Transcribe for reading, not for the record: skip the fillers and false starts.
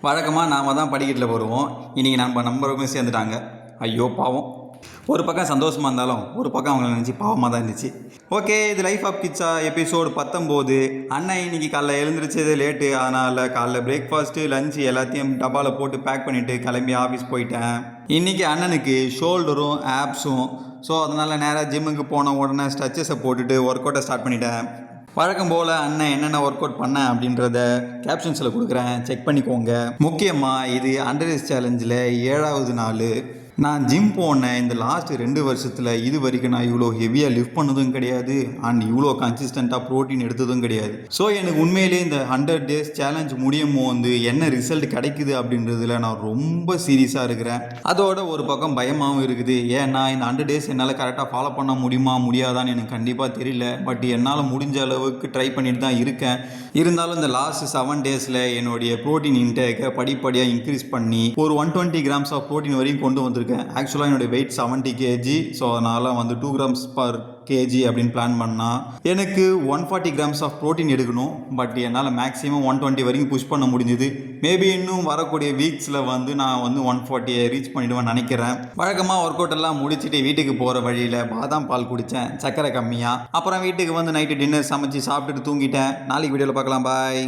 வழக்கமாக நாம தான் படிக்கட்டில் வருவோம். இன்றைக்கி நம்ம நம்பருமே சேர்ந்துட்டாங்க. ஐயோ பாவம். ஒரு பக்கம் சந்தோஷமாக இருந்தாலும் ஒரு பக்கம் அவங்கள நினச்சி பாவமாக தான் இருந்துச்சு. ஓகே, இது லைஃப் ஆஃப் கிட்ஸா எபிசோடு 19. அண்ணன் இன்னைக்கு காலைல எழுந்திரிச்சது லேட்டு. அதனால் காலைல பிரேக்ஃபாஸ்ட்டு லஞ்சு எல்லாத்தையும் டப்பாவில் போட்டு பேக் பண்ணிவிட்டு கிளம்பி ஆஃபீஸ் போயிட்டேன். இன்றைக்கி அண்ணனுக்கு ஷோல்டரும் ஆப்ஸும். ஸோ அதனால் நேராக ஜிம்முக்கு போன உடனே ஸ்ட்ரெச்சஸை போட்டுட்டு ஒர்க் அவுட்டை ஸ்டார்ட் பண்ணிட்டேன். வழக்கம் போல் அண்ணன் என்னென்ன ஒர்க் அவுட் பண்ணேன் அப்படின்றத கேப்ஷன்ஸில் கொடுக்குறேன், செக் பண்ணிக்கோங்க. முக்கியமாக இது அண்டர் ஏஜ் சேலஞ்சில் 7வது நாள். நான் ஜிம் போனேன் இந்த லாஸ்ட் 2 வருஷத்தில். இது வரைக்கும் நான் இவ்வளோ ஹெவியாக லிஃப்ட் பண்ணதும் கிடையாது அண்ட் இவ்வளோ கன்சிஸ்டண்ட்டாக ப்ரோட்டீன் எடுத்ததும் கிடையாது. ஸோ எனக்கு உண்மையிலே இந்த 100 days சேலஞ்ச் முடியுமோ என்ன ரிசல்ட் கிடைக்குது அப்படின்றதுல நான் ரொம்ப சீரியஸாக இருக்கிறேன். அதோட ஒரு பக்கம் பயமாகவும் இருக்குது. ஏன்னா இந்த 100 days என்னால் கரெக்டாக ஃபாலோ பண்ண முடியுமா முடியாதான்னு எனக்கு கண்டிப்பாக தெரியல. பட் என்னால் முடிஞ்ச அளவுக்கு ட்ரை பண்ணிட்டு தான் இருக்கேன். இருந்தாலும் இந்த லாஸ்ட் 7 daysல என்னுடைய ப்ரோட்டீன் இன்டேக்கை படிப்படியாக இன்க்ரீஸ் பண்ணி ஒரு 120 grams ஆஃப் ப்ரோட்டீன் வரையும் கொண்டு வந்திருக்கேன். ஆக்சுவலாக என்னுடைய வெயிட் 70 kg. ஸோ அதனால் 2 grams per kg அப்படின்னு பிளான் பண்ணால் எனக்கு 140 grams ஆஃப் ப்ரோட்டீன் எடுக்கணும். பட் என்னால் மேக்ஸிமம் 120 வரைக்கும் புஷ் பண்ண முடிஞ்சுது. மேபி இன்னும் வரக்கூடிய வீக்ஸில் நான் 140 ரீச் பண்ணிவிடுவேன் நினைக்கிறேன். வழக்கமாக ஒர்க் அவுட் எல்லாம் முடிச்சுட்டு வீட்டுக்கு போகிற வழியில் பாதாம் பால் குடித்தேன், சர்க்கரை கம்மியாக. அப்புறம் வீட்டுக்கு நைட்டு டின்னர் சமைச்சு சாப்பிட்டுட்டு தூங்கிட்டேன். நாளைக்கு வீடியோவில் பார்க்கலாம். பாய்.